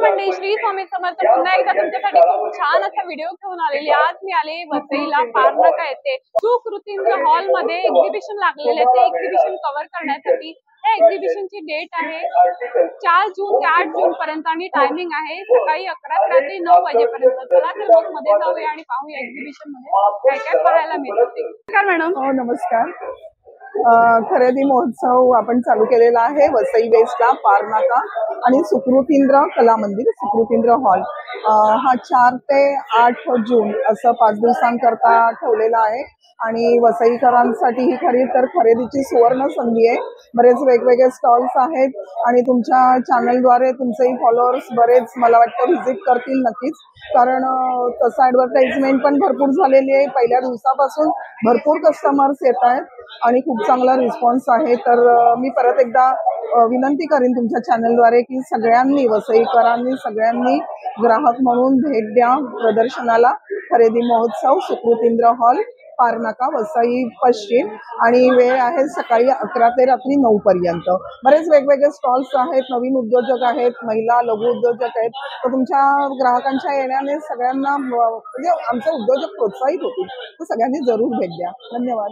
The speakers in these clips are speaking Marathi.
मंडळी, श्री स्वामी समर्थ पुन्हा एकदा तुमच्यासाठी खूप छान असा व्हिडिओ घेऊन आलेली. आज मी आले वसईला पारनाका येथे सुकृतींद्र हॉल मध्ये एक्झिबिशन लागलेले आहे. ते एक्झिबिशन कव्हर करण्यासाठी या एक्झिबिशनची डेट आहे 4 जून ते 8 जून पर्यंत आणि टायमिंग आहे सकाळी 11 ते रात्री 9 वाजेपर्यंत. चला तर मग मध्ये जाऊया आणि पाहूया एक्झिबिशन मध्ये काय काय पाहायला मिळते. नमस्कार मॅडम. हो नमस्कार. खरेदी महोत्सव आपण चालू केलेला आहे वसई वेस्टला पारनाका आणि सुकृतींद्र कला मंदिर सुकृतींद्र हॉल. हा 4 ते 8 जून असं 5 दिवसांकरता ठेवलेला आहे आणि वसईकरांसाठी ही खरी तर खरेदीची सुवर्ण संधी आहे. बरेच वेगवेगळे स्टॉल्स आहेत आणि तुमच्या चॅनलद्वारे तुमचेही फॉलोअर्स बरेच मला वाटतं व्हिजिट करतील नक्कीच, कारण तसं ॲडव्हर्टाइजमेंट पण भरपूर झालेली आहे. पहिल्या दिवसापासून भरपूर कस्टमर्स येत आहेत आणि खूप चांगला रिस्पॉन्स आहे. तर मी परत एकदा विनंती करीन तुमच्या चॅनलद्वारे की सगळ्यांनी वसईकरांनी सगळ्यांनी ग्राहक म्हणून भेट द्या प्रदर्शनाला. खरेदी महोत्सव सुकृतींद्र हॉल पारनाका वसई पश्चिम आणि वेळ आहे सकाळी 11 ते रात्री 9 पर्यंत. बरेच वेगवेगळे स्टॉल्स आहेत, नवीन उद्योजक आहेत, महिला लघु उद्योजक आहेत. तर तुमच्या ग्राहकांच्या येण्याने सगळ्यांना म्हणजे आमचे उद्योजक प्रोत्साहित होतील. तर सगळ्यांनी जरूर भेट द्या. धन्यवाद.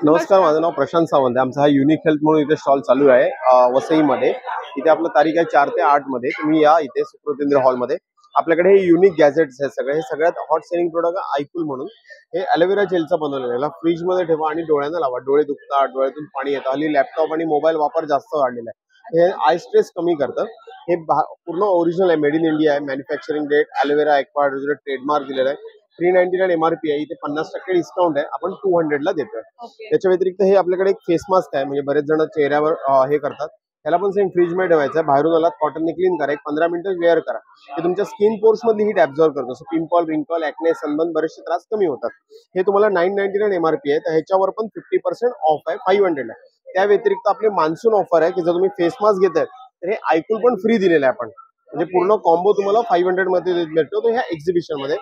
नमस्कार, माझं नाव प्रशांत सावंत आहे. आमचा हा युनिक हेल्थ म्हणून इथे स्टॉल चालू आहे वसईमध्ये. इथे आपलं तारीख आहे 4 ते 8 मध्ये. तुम्ही या इथे सुकृतींद्र हॉलमध्ये. आपल्याकडे हे युनिक गॅजेट्स आहेत सगळे. हे सगळ्यात हॉट सेलिंग प्रोडक्ट आयकूल म्हणून. हे ॲलोवेरा जेलचा बनवलेला आहे. याला फ्रीजमध्ये ठेवा आणि डोळ्यांना लावा. डोळे दुखतात, डोळ्यातून पाणी येतं. हल्ली लॅपटॉप आणि मोबाईल वापर जास्त वाढलेला आहे. हे आय स्ट्रेस कमी करतं. हे पूर्ण ओरिजिनल आहे, मेड इन इंडिया आहे. Manufacturing date aloe vera acquired trademark दिलेला आहे. 399 MRP आहे. इथे 50% डिस्काउंट आहे. आपण 200 ला देतोय. त्याच्या व्यतिरिक्त हे आपल्याकडे एक फेस मास्क आहे, म्हणजे बरेच जण चेहऱ्यावर हे करतात. त्याला पण सेम फ्रीजमध्ये ठेवायचं आहे. बाहेरून आलात कॉटनने क्लीन करा, एक 15 मिनिटं वेअर करा. हे तुमच्या स्किन पोर्स मधली हीट ऍब्झॉर्व करतो. सो पिंपल, रिंकल, ॲक्ने, सनबर्न बरेचसे त्रास कमी होतात. हे तुम्हाला 999 MRP आहे. तर ह्याच्यावर पण 50% ऑफ आहे, 500 आहे. त्या व्यतिरिक्त आपली मान्सून ऑफर आहे की जर तुम्ही फेस मास्क घेताय तर हे आयकूल पण फ्री दिलेलं आहे आपण. म्हणजे पूर्ण कॉम्बो तुम्हाला 500 मध्ये भेटतो. तो ह्या एक्झिबिशन मध्ये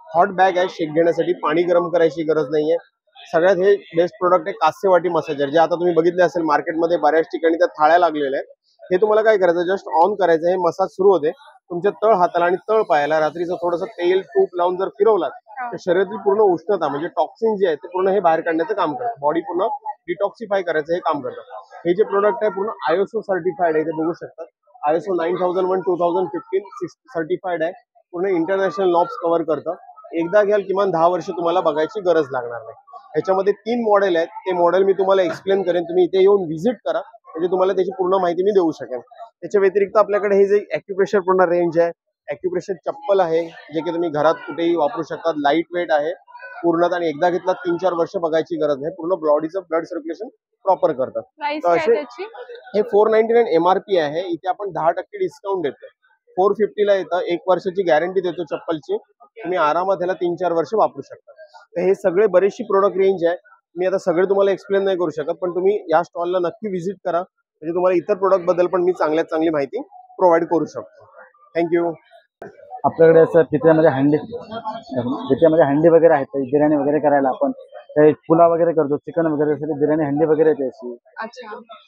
हॉट बॅग आहे शेक घेण्यासाठी, पाणी गरम करायची गरज नाहीये. सगळ्यात हे बेस्ट प्रोडक्ट आहे कास्य वाटी मसाजर, जे आता तुम्ही बघितले असेल मार्केटमध्ये बऱ्याच ठिकाणी त्या थाळ्या लागलेल्या आहेत. हे तुम्हाला काय करायचं, जस्ट ऑन करायचं, हे मसाज सुरू होते. तुमच्या तळ हाताला आणि तळ पायाला रात्रीचं थोडंसं तेल तूप लावून जर फिरवलात तर शरीरातील पूर्ण उष्णता म्हणजे टॉक्सिन जे आहे ते पूर्ण हे बाहेर काढण्याचं काम करतं. बॉडी पूर्ण डिटॉक्सिफाय करायचं हे काम करतं. हे जे प्रोडक्ट आहे पूर्ण ISO सर्टिफाईड आहे, ते बघू शकतात. ISO 9001 2015 सर्टिफाईड आहे. पूर्ण इंटरनॅशनल नॉब्स कव्हर करतं. एकदा घ्याल किमान 10 वर्ष तुम्हाला बघायची गरज लागणार नाही. ह्याच्यामध्ये 3 मॉडेल आहेत. ते मॉडेल मी तुम्हाला एक्सप्लेन करेन. तुम्ही इथे येऊन व्हिजिट करा, म्हणजे तुम्हाला त्याची पूर्ण माहिती मी देऊ शकेन. त्याच्या व्यतिरिक्त आपल्याकडे हे जे ॲक्युप्रेशर पूर्ण रेंज आहे. ॲक्युप्रेशर चप्पल आहे, जे की तुम्ही घरात कुठेही वापरू शकतात. लाईट वेट आहे पूर्ण आणि एकदा घेतला 3-4 वर्ष बघायची गरज नाही. पूर्ण बॉडीचं ब्लड सर्क्युलेशन प्रॉपर करतात. तर असे हे 499 MRP आहे. इथे आपण 10% डिस्काउंट देतो. 450 ला येतं. 1 वर्षाची गॅरंटी देतो चप्पलची. तुम्ही आरामात ह्याला 3-4 वर्ष वापरू शकता. तर हे सगळे बरेचशी प्रोडक्ट रेंज आहे. मी आता सगळे तुम्हाला एक्सप्लेन नाही करू शकत, पण तुम्ही या स्टॉलला नक्की व्हिजिट करा, म्हणजे तुम्हाला इतर प्रोडक्ट बद्दल पण मी चांगल्यात चांगली माहिती प्रोव्हाइड करू शकतो. थँक्यू. आपल्याकडे असं पित्र्यामध्ये हंडी वगैरे आहेत. बिर्याणी वगैरे करायला आपण काही पुलाव वगैरे करतो, चिकन वगैरे बिर्याणी हंडी वगैरे येते अशी.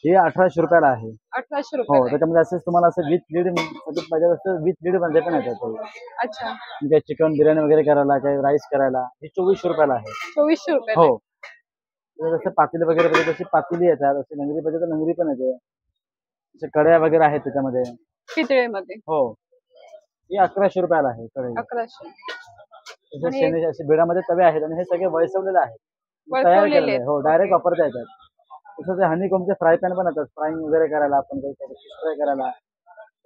हे 1800 रुपयाला आहे. 1800 हो, रुपये. त्याच्यामध्ये असं तुम्हाला असं विथ लीड पाहिजे असं विथ लीड मध्ये पण येतात. अच्छा, म्हणजे चिकन बिर्याणी वगैरे करायला, काही राईस करायला हे 2400 रुपयाला आहे. 2400 रुपये. हो, जसं पातेली वगैरे पाहिजे तशी पातेली येतात, अशी लंगरी पाहिजे तर लंगरी पण येते. असे कड्या वगैरे आहेत त्याच्यामध्ये पितळेमध्ये. हो, हे 1100 रुपयाला आहे कढई. 1100. असे बिडामध्ये तवे आहेत आणि हे सगळे वळसवलेले आहेत, तयार केलेले. हो, डायरेक्ट वापरता येतात. तसं ते हनीकोमचे फ्राय पॅन पण येतात, फ्राईंग वगैरे करायला, आपण काही फिश फ्राय करायला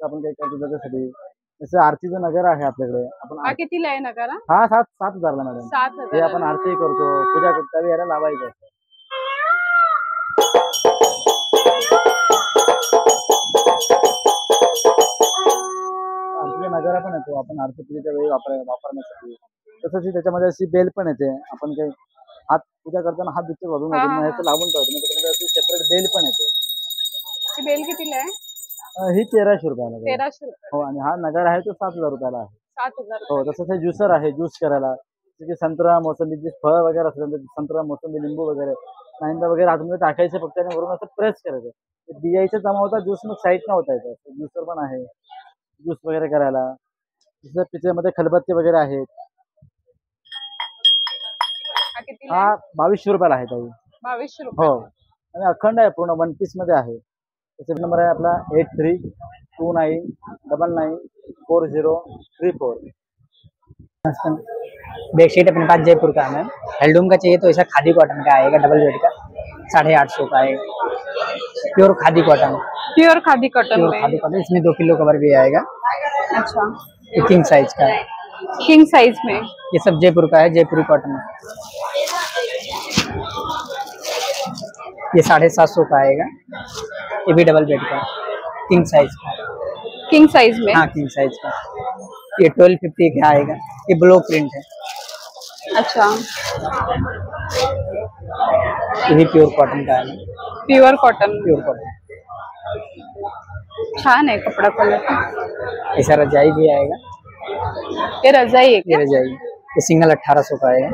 आपण काही करतो त्याच्यासाठी. जसं आरतीचं नगर आहे आपल्याकडे. आपण कितीला आहे नगारा? हा 7,000 ला मॅडम. 7,000. हे आपण आरती करतो, पूजा करतो त्यावेळी याला लावायचं असतं. आरतीचा नगारा पण येतो आपण आरती पूजेच्या वेळी वापरण्यासाठी. तसंच त्याच्यामध्ये अशी बेल पण येते. आपण काही हात पूजा करताना हात दुसरे घालून ह्याचं लावून ठेवतो, त्याच्यामध्ये अशी सेपरेट बेल पण येते. बेल कितीला आहे? ही 1300 रुपयाला. 1300 रुपये. हो, आणि हा नगारा आहे तो 7000 रुपयाला आहे. 7000. हो, तसंच हे ज्युसर आहे, ज्यूस करायला. जसे की संत्रा, मोसंबी, जे फळ वगैरे असतात, संत्रा, मोसंबी, लिंबू वगैरे नाहींदा वगैरे आतमध्ये टाकायचे फक्त आणि वरून असं प्रेस करायचं. बियायचं जमा होता ज्यूस, मग साईडनं होता येतं. ज्युसर पण आहे. ज्यूस वगैरे करायला. जसं त्याच्यामध्ये खलबत्ते वगैरे आहेत. हा कितीला हा आहे? 2200 रुपयाला आहे ताई. 2200 रुपये. हो, आणि अखंड आहे, पूर्ण 1 पीस मध्ये आहे. त्याचा नंबर आहे आपला 8329994034. बेडशीट अपने पास जयपुर का है मैम। हेल्डूम का चाहिए तो ऐसा खादी कॉटन का आएगा, डबल बेड का 850 का आएगा। Pure khadi cotton, pure khadi cotton pure में। खादी कॉटन, इसमें 2 किलो कवर भी आएगा। अच्छा, ये किंग साइज का है, किंग साइज में। ये सब जयपुर का है, जयपुरी कॉटन है। ये 750 का आएगा, ये भी डबल बेड का, किंग साइज का। किंग साइज में। हाँ, किंग साइज का। ये 1250 का आएगा, ये ब्लॉक प्रिंट है, अच्छा, ये भी प्योर कॉटन का है, प्योर कॉटन। Pure cotton. छान है कपड़ा कलर। ऐसा रजाई भी आएगा, ये रजाई है ये क्या? रजाई, ये सिंगल 1800 का आएगा।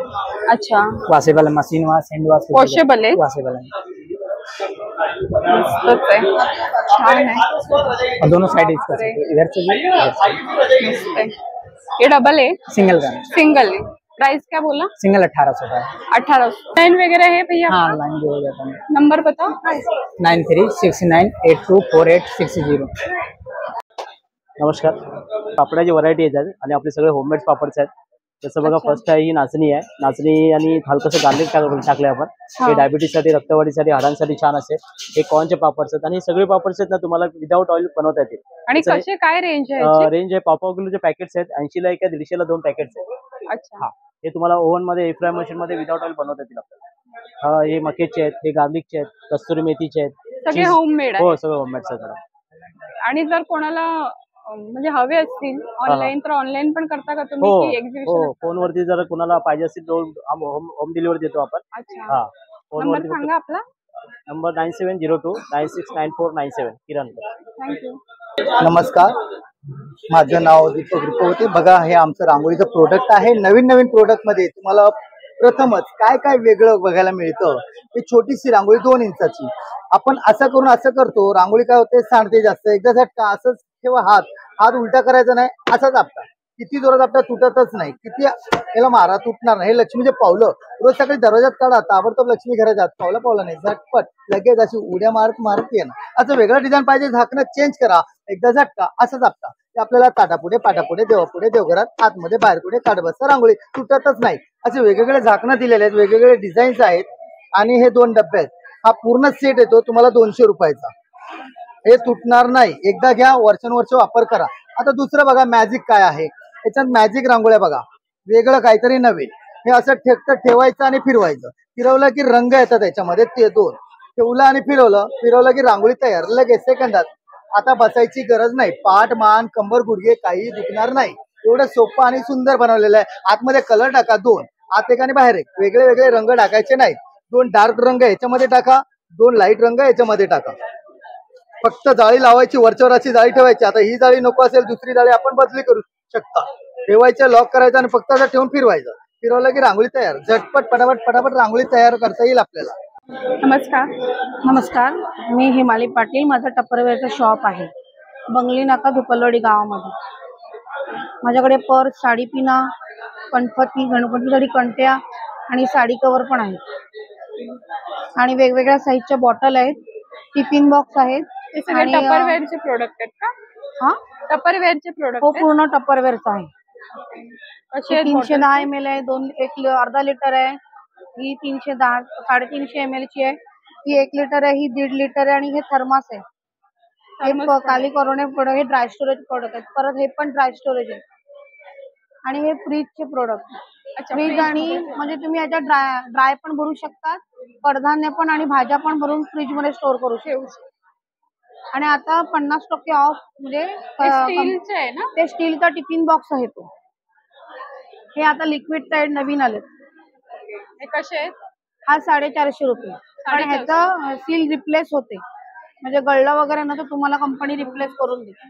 अच्छा, washable machine wash, hand wash, washable है? वॉशेबल है। मस्तच आहे, छान है। और दोनों साइड इसका इधर से भी, इधर से भी। मस्त है। ये डबल है? सिंगल का, सिंगल है। प्राइस क्या बोला? सिंगल 1800 का है। 1800। लाइन वगैरह है भैया? हाँ, लाइन भी हो जाता है। नंबर बताओ। 9369824860। नमस्कार. पापडाची व्हरायटी येतात आणि आपले सगळे होममेड पापड्स आहेत. जसं बघा, अच्छा. फर्स्ट आहे ही नाचणी आहे. नाचणी आणि हलकंसं गार्लिक टाकले आपण. हा. हे डायबिटीजसाठी, रक्तवाढीसाठी, हाडांसाठी छान असते. हे कॉर्नचे पापड्स आहेत आणि हे सगळे पापड्स आहेत ना तुम्हाला विदाऊट ऑइल बनवता येतील. आणि त्याचं कसे काय रेंज आहे याची? रेंज आहे, पाव किलोचे पॅकेट्स आहेत. 80 ला एक आहे, 150 ला 2 पॅकेट्स आहेत. अच्छा, हा, हे तुम्हाला ओव्हन मध्ये, एअर फ्राय मशीन मध्ये विदाऊट ऑइल बनवता येतील आपल्याला. हे मकेचे आहेत, हे गार्लिकचे आहेत, कस्तुरी मेथीचे आहेत. सगळे cheese- होममेड आहे. हो, सगळे होममेड आहेत. आणि जर कोणाला म्हणजे हवे असतील ऑनलाईन, तर ऑनलाईन पण करता का तुम्ही हो की हो, एक्झिबिशन? फोनवरती जर कुणाला पाहिजे असेल तर होम डिलिव्हरी देतो आपण. अच्छा, हा, नंबर फोनवरती सांगा आपला. नंबर 9702969497 किरणकर. थँक्यू. नमस्कार, माझं नाव दीपक रुपवते. बघा, हे आमचं रांगोळीचं प्रोडक्ट आहे. नवीन नवीन प्रोडक्ट मध्ये तुम्हाला प्रथमच काय काय वेगळं बघायला मिळतं. ही छोटीशी रांगोळी 2 इंचाची. आपण असं करून असं करतो, रांगोळी काय होते, सांडते जास्त. एकदा झटका, असंच ठेवा, हात उलटा करायचा नाही, असाच आपटा. किती जोरात आपटा, तुटतच नाही. किती याला मारा, तुटणार नाही. हे लक्ष्मीचे पावलं रोज सकाळी दरवाजात काढा, ताबडतोब लक्ष्मी घरात जात. पावलं नाही, झटपट लगेच अशी उड्या मारत येणं. असं वेगळं डिझाईन पाहिजे, झाकणं चेंज करा, एकदा झटका, असंच आपटा. ते आपल्याला ताटापुढे, पाटापुढे, देवापुढे, देवघरात, आतमध्ये, बाहेर पुढे काढ बसता रांगोळी, तुटतच नाही. असे वेगवेगळे झाकणं दिलेले आहेत, वेगवेगळे डिझाईन्स आहेत. आणि हे 2 डब्बे आहेत. हा पूर्ण सेट येतो तुम्हाला 200 रुपयाचा. हे तुटणार नाही, एकदा घ्या, वर्षानुवर्ष वापर करा. आता दुसरं बघा, मॅजिक काय आहे. याच्यात मॅजिक रांगोळ्या बघा, वेगळं काहीतरी नवीन. हे असं ठेवायचं आणि फिरवायचं. फिरवलं की रंग येतात त्याच्यामध्ये, ते 2 ठेवलं आणि फिरवलं की रांगोळी तयार लगेच सेकंदात. आता बसायची गरज नाही. पाठ, मान, कंबर, गुडघे काही दुखणार नाही. एवढं सोपं आणि सुंदर बनवलेलं आहे. आतमध्ये कलर टाका 2, आत एक आणि बाहेर एक. वेगळे वेगळे रंग टाकायचे नाहीत. 2 डार्क रंग याच्यामध्ये टाका, 2 लाईट रंग याच्यामध्ये टाका. फक्त जाळी लावायची, वरच्यावर अशी जाळी ठेवायची. आता ही जाळी नको असेल, दुसरी जाळी आपण बदली करू शकता. ठेवायचं, लॉक करायचं आणि फक्त असं ठेवून फिरवायचं. फिरवलं की रांगोळी तयार. झटपट पटापट रांगोळी तयार करता येईल आपल्याला. नमस्कार. नमस्कार, मी हिमाली पाटील. माझं टप्परवेअरचं शॉप आहे बंगली नाका, धुपलवाडी गावामध्ये. माझ्याकडे पर्स, साडी पिना, गणपतीसाठी कंट्या आणि साडी कवर पण आहेत. आणि वेगवेगळ्या साईजच्या बॉटल आहेत, टिफिन बॉक्स आहेत. हे सगळे आणि, टपरवेअरचे प्रोडक्ट आहेत का? हा, टपरवेअरचे प्रोडक्ट हो, पूर्ण टप्परवेअरचं आहे. कसे आहेत 310 bottles? ml आहे, अर्धा लिटर आहे. ही 310 350 ml ची आहे. ही 1 लिटर आहे, ही 1.5 लिटर आहे. आणि हे थर्मास आहे. हे काली करोने प्रोडक्ट, हे ड्राय स्टोरेज प्रोडक्ट आहेत. परत हे पण ड्राय स्टोरेज आहे. आणि हे फ्रीजचे प्रोडक्ट. फ्रीज आणि म्हणजे तुम्ही याच्यात ड्राय पण भरू शकतात, कडधान्य पण आणि भाज्या पण भरून फ्रीज मध्ये स्टोअर करू शकता. आणि आता 50% ऑफ, म्हणजे स्टीलचे आहे ना? ते स्टीलचा टिफिन बॉक्स आहे तो. हे आता लिक्विड टाईड नवीन आले. हे कसे आहेत? हा 450 रुपये. आणि ह्याचा सील रिप्लेस होते, म्हणजे गळला वगैरे ना तर तुम्हाला कंपनी रिप्लेस करून देते.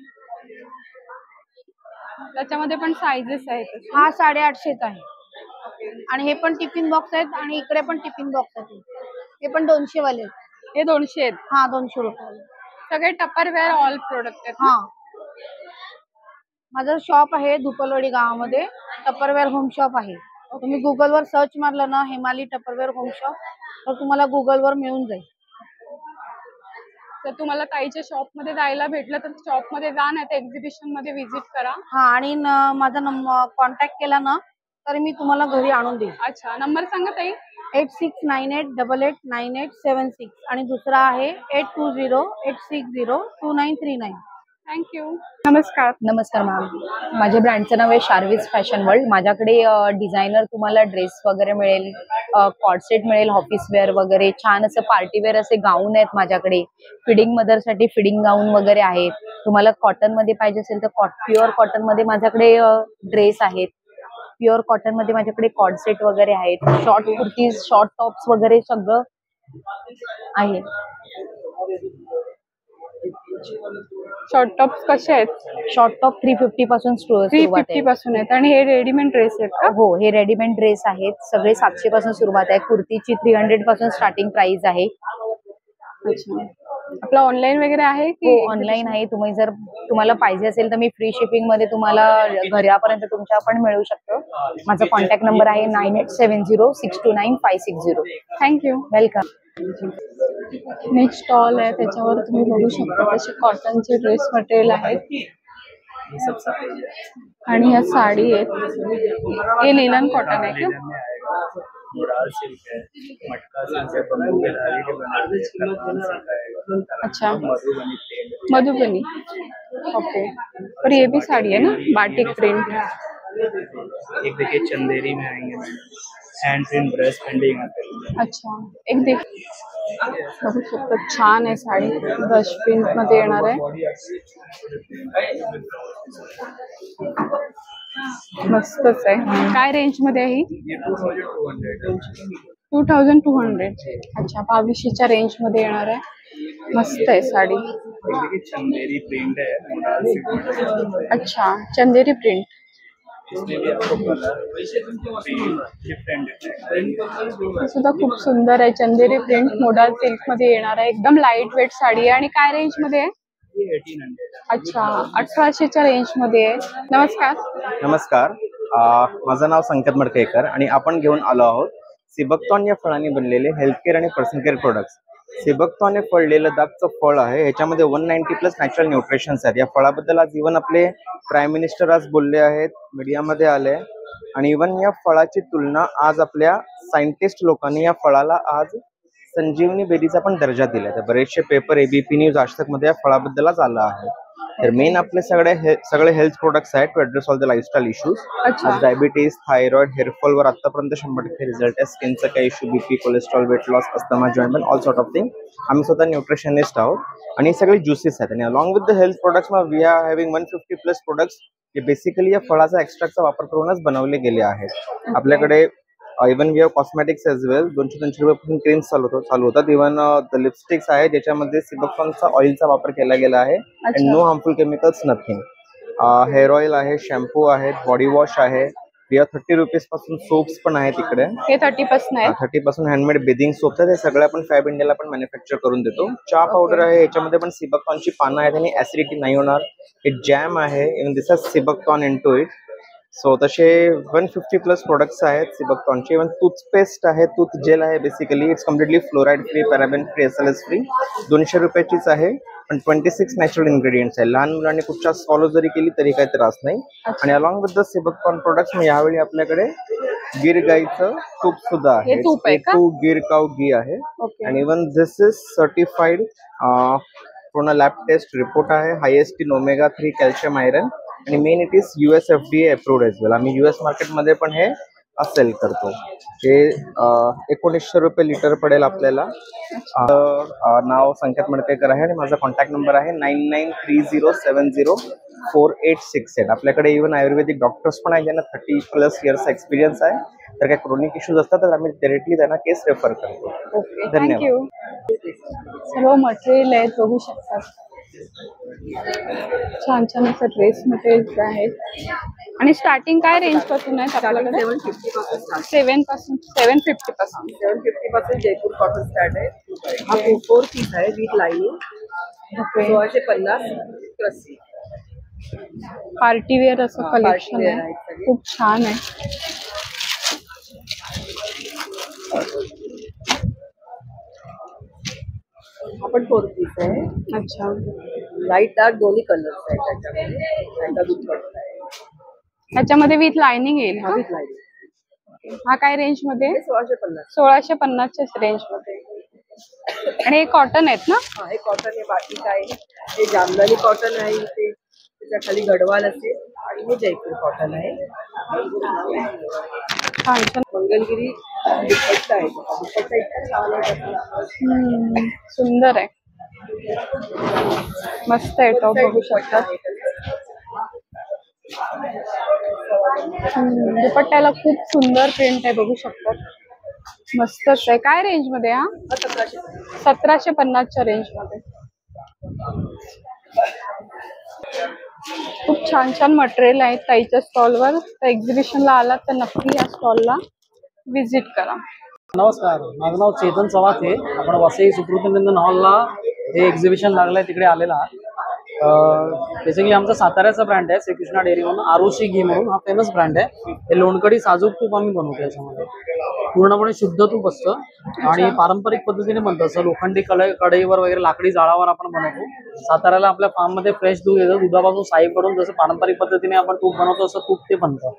त्याच्यामध्ये पण साईजेस आहेत. हा 850 आहे. आणि हे पण टिफिन बॉक्स आहेत आणि इकडे पण टिफिन बॉक्स आहेत. हे पण 200 वाले आहेत. हे 200 आहेत. हा, 200 रुपये. सगळे टपरवेअर ऑल प्रोडक्ट आहेत. हा, माझं शॉप आहे धुपलवाडी गावामध्ये, टपरवेअर होम शॉप आहे. तुम्ही गुगलवर सर्च मारलं ना हेमाली टपरवेअर होम शॉप तर तुम्हाला गुगलवर मिळून जाईल. तर तुम्हाला ताईच्या शॉप मध्ये जायला भेटलं तर शॉप मध्ये जा, नाही तर एक्झिबिशन मध्ये व्हिजिट करा. हा, आणि माझा कॉन्टॅक्ट केला ना तर मी तुम्हाला घरी आणून देईन. अच्छा, नंबर सांगा ताई. 8698889876 आणि दुसरा आहे 8208602939. थँक्यू. नमस्कार. नमस्कार मॅम, माझ्या ब्रँडचं नाव आहे शार्विस फॅशन वर्ल्ड. माझ्याकडे डिझायनर तुम्हाला ड्रेस वगैरे मिळेल, कॉर्डसेट मिळेल, ऑफिस वेअर वगैरे, छान असं पार्टीवेअर असे गाऊन आहेत माझ्याकडे. फिडिंग मदरसाठी फिडिंग गाऊन वगैरे आहेत. तुम्हाला कॉटन मध्ये पाहिजे असेल तर प्युअर कॉटन मध्ये माझ्याकडे ड्रेस आहेत. प्युअर कॉटन मध्ये माझ्याकडे कॉर्डसेट वगैरे आहेत. शॉर्ट कुर्तीज, शॉर्ट टॉप्स वगैरे सगळं आहे. शॉर्ट टॉप्स कसे आहेत? शॉर्ट टॉप 350 पासून सुरुवात 350 आहे. पासून आहेत. आणि हे रेडीमेड ड्रेस आहेत का? हो, हे रेडीमेड ड्रेस आहेत. सगळे 700 पासून सुरुवात आहे. कुर्तीची 300 पासून स्टार्टिंग प्राइस आहे. अच्छा, आपला ऑनलाईन वगैरे आहे की? हो, ऑनलाईन आहे. तुम्हाला पाहिजे असेल तर मी फ्री शिपिंग मध्ये तुम्हाला घरापर्यंत तुमच्या पण मिळू शकतो. माझा कॉन्टॅक्ट नंबर आहे 9870629560. थँक्यू. वेलकम. नेक्स्ट स्टॉल आहे, त्याच्यावर तुम्ही बघू शकता तसे कॉटनचे ड्रेस मटेरियल आहेत आणि ह्या साडी आहेत. हे लिनन कॉटन आहे का? अच्छा, मधुबनी. ओके, और ये भी साड़ी है ना, बाटिक प्रिंट. एक देखिए चंदेरी में आएंगे, हैंड प्रिंट ब्रश पेंटिंग आते हैं. अच्छा, एक देख बघू शकतो, छान आहे साडी, ब्रश प्रिंट मध्ये येणार आहे. मस्तच आहे. काय रेंज मध्ये आहे ही? 2200. अच्छा, 2200च्या रेंज मध्ये येणार आहे. मस्त आहे साडी. चंदेरी प्रिंट है. अच्छा, चंदेरी प्रिंट. इसमें भी आपको कलर डिफरेंट सुद्धा खूप सुंदर आहे. चंदेरी प्रिंट मोडाल सिल्क मध्ये येणार आहे. एकदम लाईट वेट साडी आहे. आणि काय रेंज मध्ये आहे? 1800. अच्छा, 1800च्या रेंज मध्ये आहे. नमस्कार. नमस्कार, माझं नाव संकेत मडकेकर आणि आपण घेऊन आलो आहोत सिबकतॉन या फळांनी बनलेले हेल्थकेअर आणि पर्सनल केअर प्रोडक्ट्स. सिबकतॉन हे फळलेलं दागचं फळ आहे. ह्याच्यामध्ये 190+ नॅचरल न्यूट्रिशन्स आहेत. या फळाबद्दल आज इव्हन आपले प्राईम मिनिस्टर आज बोलले आहेत, मीडियामध्ये आले. आणि इव्हन या फळाची तुलना आज आपल्या सायंटिस्ट लोकांनी या फळाला आज संजीवनी बेरीचा पण दर्जा दिला. तर बरेचसे पेपर एबीपी न्यूज आजतक मध्ये या फळाबद्दलच आला आहे. तर मेन आपले सगळे हेल्थ प्रोडक्ट्स आहेत to address all the lifestyle issues. Diabetes, thyroid, hair fall वर आतापर्यंत 100% रिझल्ट आहे. स्किनचा काही issue, BP, cholesterol, weight loss, asthma, joint pain, all sort of thing. आम्ही स्वतः न्यूट्रिशनिस्ट आहोत आणि सगळे ज्युसेस आहेत. आणि along with the health products मग वी आर हॅव्हिंग 150+ प्रोडक्ट्स जे बेसिकली या फळाचा एक्स्ट्रॅक्टचा वापर करूनच बनवले गेले आहेत. आपल्याकडे even we have cosmetics age वेल. 200-300 रुपयापासून क्रीम्स चालू होतात. इव्हन द लिपस्टिक्स आहे ज्याच्यामध्ये सिबकतॉनचा ऑइलचा वापर केला गेला आहे. And no harmful chemicals, nothing. Hair oil आहे, शॅम्पू आहेत, बॉडी वॉश आहे. वी हॅव 30 रुपीज पासून सोप्स पण आहेत इकडे. हे 30 पासून आहे. 30 पासून हँडमेड बेदिंग सोप्स आहेत. हे सगळे आपण फॅब इंडियाला पण मॅन्युफॅक्चर करून देतो. चहा पावडर आहे, याच्यामध्ये पण सिबकतॉनची पानं आहेत आणि ऍसिडिटी नाही होणार. हे जॅम आहे, even this has seabuckthorn into it. So तसे 150+ प्रोडक्ट्स आहेत सिबकतॉनचे. इव्हन टूथपेस्ट आहे, टूथ जेल आहे. Basically it's completely fluoride free, paraben free, SLS free. 200 रुपयाचीच आहे पण 26 नॅचरल इन्ग्रेडियंट्स आहे. लहान मुलांनी कुठच्या फॉलो जरी केली तरी काही त्रास नाही. आणि अलॉंग विथ द सिबकतॉन प्रोडक्ट्स मग यावेळी आपल्याकडे गिर गाईचं तूप सुद्धा आहे. गिर काऊ घी आहे. आणि इव्हन दिस इज सर्टिफाईड पूर्ण लॅब टेस्ट रिपोर्ट आहे. Highest in omega 3 calcium iron. आणि main it is US FDA approved age वेल. आम्ही US मार्केटमध्ये पण हे सेल करतो. हे 1900 रुपये लिटर पडेल आपल्याला. नाव संकेत मडकेकर आहे आणि माझा कॉन्टॅक्ट नंबर आहे 9930704868. आपल्याकडे इव्हन आयुर्वेदिक डॉक्टर्स पण आहेत ज्यांना 30+ इयर्स एक्सपिरियन्स आहे. तर काही क्रोनिक इश्यूज असतात तर आम्ही डायरेक्टली त्यांना केस रेफर करतो. धन्यवाद. सर्व मटेरियल आहेत, बघू शकतात. छान छान असं ड्रेस मटेरियल आहेत. आणि स्टार्टिंग काय रेंज पासून आहे आपल्याकडे? 750 पासून जयपूर कॉटन स्टार्ट आहे. हा 4 पीस आहे विथ लाईनिंग. 1650 रस्सी. पार्टीवेअर असं कलेक्शन wear आहे, आहेत सगळे. खूप छान आहे. हा पण 4 पीस आहे. अच्छा, लाईट डार्क दोन्ही कलर्स आहेत त्याच्यामध्ये. त्याचा दुपट्टा आहे. ह्याच्यामध्ये विथ लाइनिंग येईल का? With light. हा काय रेंज मध्ये? 1650. 1650च्या रेंज मध्ये. आणि हे कॉटन आहेत ना? हा, हे कॉटन आहे. बाकी काय हे जामदानी कॉटन आहे इथे. त्याच्या खाली गडवाल असेल आणि हे जयपूर कॉटन आहे. छान छान. मंगलगिरी दुपट्टा आहे. दुपट्टा इतका छान आहे त्याचा. सुंदर आहे, मस्त आहे. टॉप बघू शकता. दुपट्ट्याला खूप सुंदर प्रिंट आहे, बघू शकता. मस्तच आहे. काय रेंज मध्ये? हा 1750च्या रेंज मध्ये. खूप छान छान मटेरियल आहे ताईच्या स्टॉलवर. तर एक्झिबिशनला आलात तर नक्की या स्टॉलला विजिट करा. नमस्कार, माझं नाव चेतन चव्हाण आहे. आपण वसई सुकृतीनंदन हॉलला हे एक्झिबिशन लागलंय तिकडे आलेला आहात. बेसिकली आमचा साताऱ्याचा ब्रँड आहे श्रीकृष्णा डेअरी म्हणून. आरुषी घी म्हणून हा फेमस ब्रँड आहे. हे लोणकडी साजूक तूप आम्ही बनवतो. याच्यामध्ये पूर्णपणे शुद्ध तूप असतं आणि पारंपरिक पद्धतीने बनतं. असं लोखंडी कढईवर वगैरे लाकडी जाळावर आपण बनवतो. साताऱ्याला आपल्या फार्ममध्ये फ्रेश दूध येतं. दुधापासून साई करून जसं पारंपरिक पद्धतीने आपण तूप बनवतो असं तूप ते बनतं.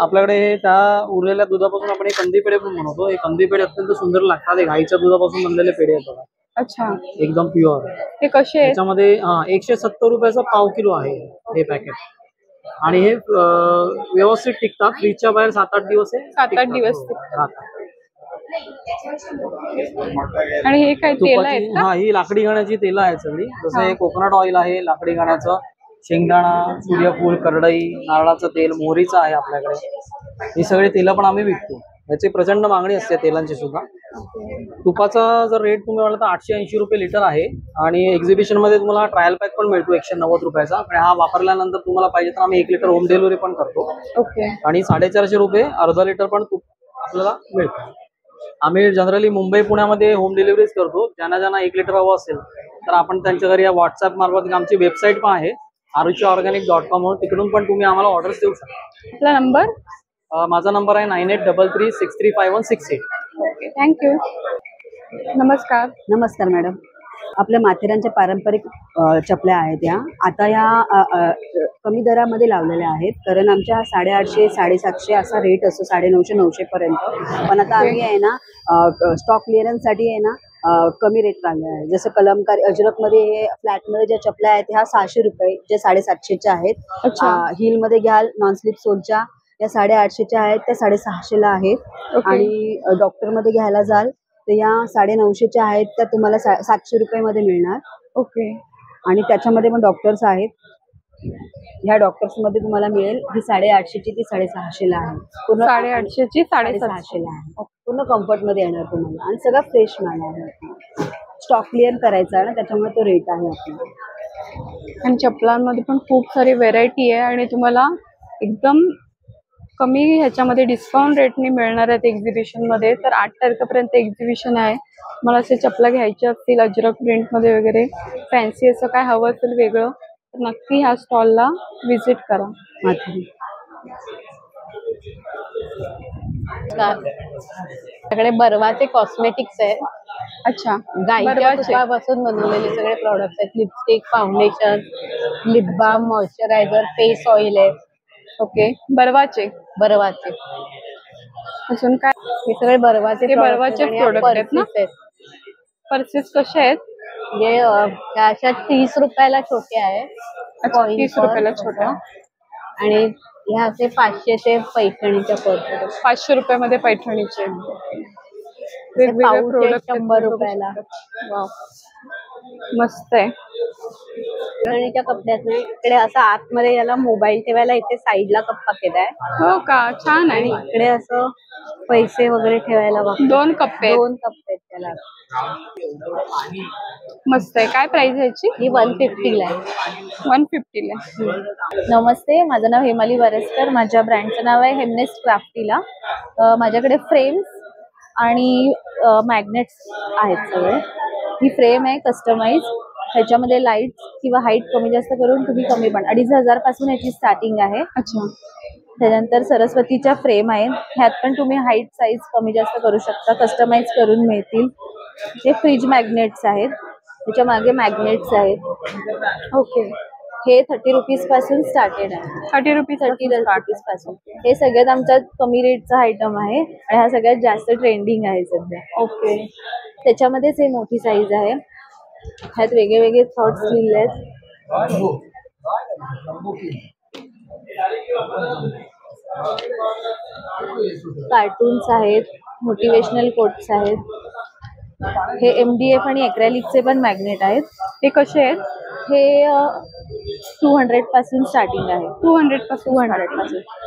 आपल्याकडे हे त्या उरलेल्या दुधापासून आपण हे कंदी पेढे पण बनवतो. हे कंदी पेढे अत्यंत सुंदर लागतात. हे गाईच्या दुधापासून बनलेले पेढे आहेत बघा. अच्छा, एकदम प्युअर. हे कसे आहेत? त्याच्यामध्ये 170 रुपयाचा पाव किलो आहे हे पॅकेट. आणि हे व्यवस्थित टिकतात. फ्रीजच्या बाहेर 7-8 दिवस 7-8 दिवस राहतात. आणि हे काय तेल आहेत का? हा, ही लाकडी घाण्याची तेलं आहेत सगळी. जसं हे कोकोनट ऑइल आहे लाकडी घाण्याचं, शेंगदाणा, सूर्यफूल, करडई, नारळाचं तेल, मोहरीचं आहे आपल्याकडे. ही सगळी तेलं पण आम्ही विकतो. याची प्रचंड मागणी असते तेलांची सुद्धा. तुपाचा जर रेट तुम्ही म्हटलं तर 880 रुपये लिटर आहे. आणि एक्झिबिशन मध्ये तुम्हाला ट्रायल पॅक पण मिळतो 190 रुपयाचा. आणि हा वापरल्यानंतर तुम्हाला पाहिजे तर आम्ही 1 लिटर होम डिलिव्हरी पण करतो. ओके. आणि 450 रुपये अर्धा लिटर पण तूप आपल्याला मिळतं. आम्ही जनरली मुंबई पुण्यामध्ये होम डिलिव्हरीच करतो. ज्यांना 1 लिटर हवं असेल तर आपण त्यांच्या घरी या व्हॉट्सअप मार्फत, आमची वेबसाईट पण आहे aruchiorganic.com म्हणून, तिकडून पण तुम्ही आम्हाला ऑर्डर्स देऊ शकता. आपला नंबर? माझा नंबर आहे 9833635168. Okay, thank you. नमस्कार. नमस्कार मॅडम. आपल्या माथेरानच्या पारंपरिक चपल्या आहेत या. आता या कमी दरामध्ये लावलेल्या आहेत. कारण आमच्या 850, 750 असा रेट असतो, 950, 900 पर्यंत. पण आता आम्ही आहे ना स्टॉक क्लिअरन्ससाठी आहे ना कमी रेट काढला आहे. जसं कलमकारी अजरकमध्ये फ्लॅटमध्ये ज्या चपल्या आहेत ह्या 600 रुपये, जे 750च्या आहेत. हिलमध्ये घ्याल नॉन स्लिप सोलच्या या 850च्या आहेत, त्या 650ला आहेत. आणि डॉक्टरमध्ये घ्यायला जाल तर या 950च्या आहेत, त्या तुम्हाला 700 रुपयामध्ये मिळणार. ओके. आणि त्याच्यामध्ये पण डॉक्टर्स आहेत. ह्या डॉक्टर्समध्ये तुम्हाला मिळेल ही 850ची, ती 650ला आहे. पूर्ण 850ची 750ला आहे. पूर्ण कम्फर्टमध्ये येणार तुम्हाला आणि सगळं फ्रेश माल आहे. स्टॉक क्लिअर करायचा आहे ना, त्याच्यामुळे तो रेट आहे आपला. आणि चपलांमध्ये पण खूप सारी व्हेरायटी आहे आणि तुम्हाला एकदम कमी ह्याच्यामध्ये डिस्काउंट रेटने मिळणार आहेत एक्झिबिशन मध्ये. तर 8 तारखेपर्यंत एक्झिबिशन आहे. मला असे चपला घ्यायच्या असतील अजरक प्रिंटमध्ये वगैरे, फॅन्सी असं काय हवं असेल वेगळं, तर नक्की ह्या स्टॉलला व्हिजिट करा. सगळे बर्वाचे कॉस्मेटिक्स आहेत. अच्छा, गाईच्या तुपापासून बनवलेले सगळे प्रॉडक्ट्स आहेत. Lipstick, foundation, lip balm, moisturiser, face oil आहे. ओके. बर्वाचे अजून काय? हे सगळे बर्वाचे प्रोडक्ट आहेत ना. पर्सेस कसे आहेत? म्हणजे अशा 30 रुपयाला छोटे आहे. 30 रुपयाला छोट्या. आणि ह्या असे 500 ते पैठणीच्या पर्स. 500 रुपयामध्ये पैठणीचे वेगवेगळे प्रोडक्ट 100 रुपयाला. मस्त आहे. पैठणीच्या कप्प्यात नाही, इकडे असं आतमध्ये याला मोबाईल ठेवायला इथे साईडला कप्पा केलाय. हो का, छान आहे. इकडे असं पैसे वगैरे ठेवायला बघ. 2 कप्पे आहेत त्याला. मस्त आहे. काय प्राइस आहे याची? ही 150ला आहे. 150ला आहे. नमस्ते, माझं नाव हेमाली वरसकर. माझ्या ब्रँडचं नाव आहे हेमनेस्ट क्राफ्टीला. माझ्याकडे फ्रेम्स आणि मॅग्नेट्स आहेत सगळे. ही फ्रेम आहे कस्टमाइज ह्याच्यामध्ये लाईट किंवा हाईट कमी जास्त करून तुम्ही कमी पण 2,500 पासून याची स्टार्टिंग आहे. अच्छा. त्यानंतर सरस्वतीच्या फ्रेम आहेत, ह्यात पण तुम्ही हाईट साईज कमी जास्त करू शकता, कस्टमाइज करून मिळतील. हे फ्रीज मॅग्नेट्स आहेत, त्याच्या मागे मॅग्नेट्स आहेत. ओके. हे 30 रुपीज पासून स्टार्टेड आहे. 30 रुपीज पासून. हे सगळ्यात आमच्यात कमी रेटचा आयटम आहे आणि हा सगळ्यात जास्त ट्रेंडिंग आहे सध्या. ओके. त्याच्यामध्येच हे मोठी साईज आहे, ह्यात वेगळे वेगळे थॉट्स लिहिले आहेत. कार्टून्स आहेत, मोटिवेशनल कोट्स आहेत. हे MDF आणि एक्रेलिकचे पण मॅग्नेट आहेत. हे कसे आहेत? हे 200 पासून स्टार्टिंग आहे. 200 पासून.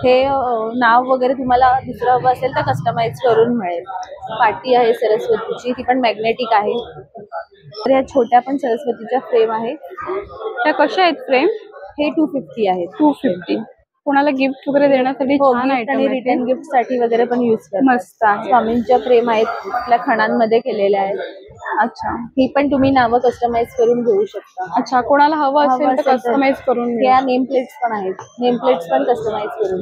हे नाव वगैरे तुम्हाला दुसरं हवं असेल तर कस्टमाइज करून मिळेल. पाटी आहे सरस्वतीची, ती पण मॅग्नेटिक आहे. तर या छोट्या पण सरस्वतीच्या फ्रेम आहे. त्या कशा आहेत फ्रेम? हे 250 आहेत. 250. कोणाला गिफ्ट वगैरे देण्यासाठी छान आणि आयटम रिटर्न गिफ्ट साठी वगैरे पण यूज करतात. मस्त आहे. स्वामींच्या फ्रेम आहेत, आपल्या खणांमध्ये केलेल्या आहेत. अच्छा. ही पण तुम्ही नावं कस्टमाइज करून घेऊ शकता. अच्छा, कोणाला हवं असेल तर कस्टमाइज करून या नेम प्लेट्स पण आहेत, नेम प्लेट्स पण कस्टमाइज करून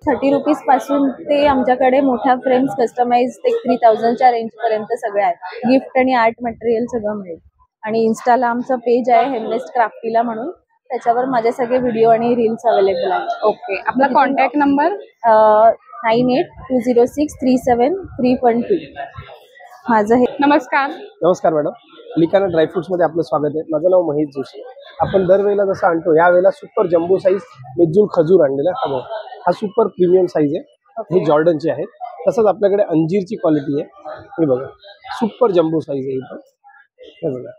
30 रुपीज पासून ते आमच्याकडे मोठ्या फ्रेम्स कस्टमाइज ते 3000च्या रेंज पर्यंत सगळे आहेत. गिफ्ट आणि आर्ट मटेरियल सगळं मिळेल. आणि इन्स्टाला आमचं पेज आहे हेमनेस्ट क्राफ्टीला म्हणून, त्याच्यावर माझे सगळे व्हिडिओ आणि रील्स अवेलेबल आहेत. ओके. आपला कॉन्टॅक्ट नंबर 9820637312. माझं हे. नमस्कार. नमस्कार मॅडम, लिकाना ड्रायफ्रुट्समध्ये आपलं स्वागत आहे. माझं नाव महेश जोशी. आपण दरवेळेला जसं आणतो यावेळेला सुपर जम्बो साईज मेजूल खजूर आणलेला आहे. हा सुपर प्रीमियम साईज आहे, हे जॉर्डनची आहे. तसंच आपल्याकडे अंजीरची क्वालिटी आहे, हे बघा सुपर जम्बो साईज आहे. इथं हे बघा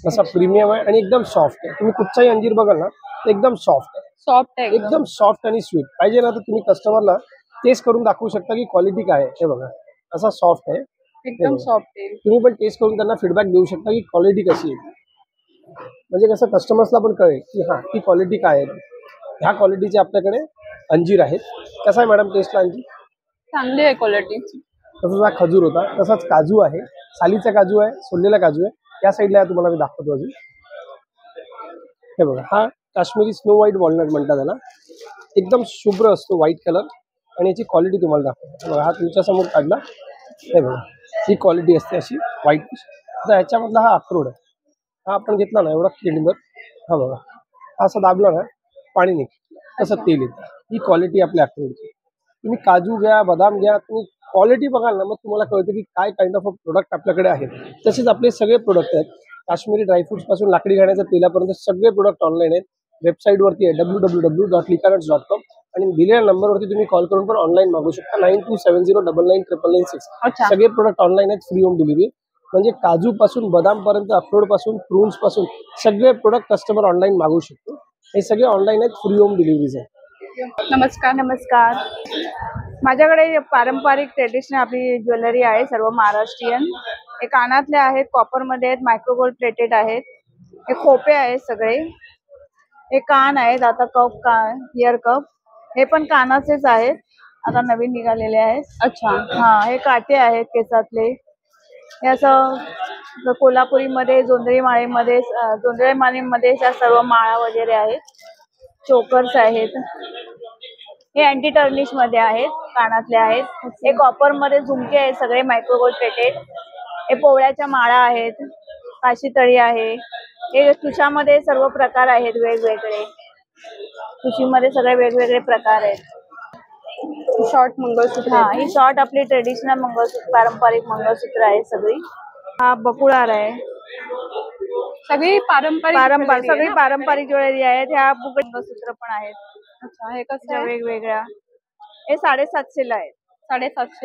असा प्रीमियम आहे आणि एकदम सॉफ्ट आहे. तुम्ही कुठचाही अंजीर बघाल ना एकदम सॉफ्ट आहे. सॉफ्ट आहे, एकदम सॉफ्ट आणि स्वीट. पाहिजे ना तर तुम्ही कस्टमरला टेस्ट करून दाखवू शकता की क्वालिटी काय आहे. हे बघा असा सॉफ्ट आहे, एकदम सॉफ्ट आहे. तुम्ही पण टेस्ट करून त्यांना फीडबॅक देऊ शकता की क्वालिटी कशी आहे. म्हणजे कसं कस्टमर्सला पण कळेल की हां ती क्वालिटी काय आहे. ह्या क्वालिटीचे आपल्याकडे अंजीर आहेत. कसं आहे मॅडम टेस्टला अंजीर? चांगली आहे क्वालिटी. तसंच हा खजूर होता. तसाच काजू आहे, सालीचा काजू आहे, सोललेला काजू आहे. या साईडला तुम्हाला मी दाखवतो अजून. हे बघा हा काश्मीरी स्नो व्हाईट वॉलनट म्हणतात त्याला. एकदम शुभ्र असतो व्हाईट कलर आणि याची क्वालिटी तुम्हाला दाखवतो. बघा हा तुमच्या समोर काढला. हे बघा ही क्वालिटी असते अशी व्हाईट. आता ह्याच्यामधला हा अक्रोड आहे. हा आपण घेतला ना एवढा किंडर, हा बघा हा असं दाबला ना पाणी निघतं तसं तेल येतं. ही क्वालिटी आपल्या अक्रोडची. तुम्ही काजू घ्या, बदाम घ्या, तुम्ही क्वालिटी बघाल ना मग तुम्हाला कळतं की काय काइंड ऑफ प्रोडक्ट आपल्याकडे आहेत. तसेच आपले सगळे प्रोडक्ट आहेत, काश्मीरी ड्रायफ्रुट्स पासून लाकडी घाण्याच्या तेलापर्यंत सगळे प्रोडक्ट ऑनलाईन आहेत. वेबसाईटवरती आहे www.likanarts.com आणि दिलेल्या नंबरवरती तुम्ही कॉल करून पण ऑनलाईन मागू शकता 9270999996. सगळे प्रोडक्ट ऑनलाईन आहेत, फ्री होम डिलिव्हरी. म्हणजे काजू पासून बदाम पर्यंत, अक्रोड पासून, प्रून्स पासून सगळे प्रोडक्ट कस्टमर ऑनलाईन मागू शकतो. हे सगळे ऑनलाईन आहेत, फ्री होम डिलिव्हरीज आहे. नमस्कार. नमस्कार. माझ्याकडे पारंपरिक ट्रेडिशनल आपली ज्वेलरी आहे, सर्व महाराष्ट्रीयन. हे कानातले आहेत, कॉपरमध्ये आहेत, मायक्रोगोल्ड प्लेटेड आहेत. हे खोपे आहेत सगळे. हे कान आहेत, आता कप इयर कप. हे पण कानाचेच आहेत, आता नवीन निघालेले आहेत. अच्छा. हा हे काटे आहेत केसातले. हे असं कोल्हापुरीमध्ये जोंधळी माळीमध्ये त्या सर्व माळा वगैरे आहेत. चोकर्स आहेत. हे अँटी टर्निश मध्ये आहेत, कानातले आहेत. हे कॉपर मध्ये झुमके आहेत, सगळे मायक्रोगोल्ड प्लेटेड. हे पोवळ्याच्या माळा आहेत, काशी तळी आहे. हे तुशामध्ये सर्व प्रकार आहेत वेगवेगळे. तुशीमध्ये सगळे वेगवेगळे प्रकार आहेत. शॉर्ट मंगळसूत्र. हा ही शॉर्ट आपली ट्रेडिशनल मंगळसूत्र, पारंपरिक मंगळसूत्र आहे सगळी. हा बकुळार आहे. सगळी पारंपरिक सगळी पारंपरिक ज्वेलरी आहेत. ह्या बुगट मंगळसूत्र पण आहेत. अच्छा. हे कसं वेगवेगळ्या. हे 750 ला आहेत. 750.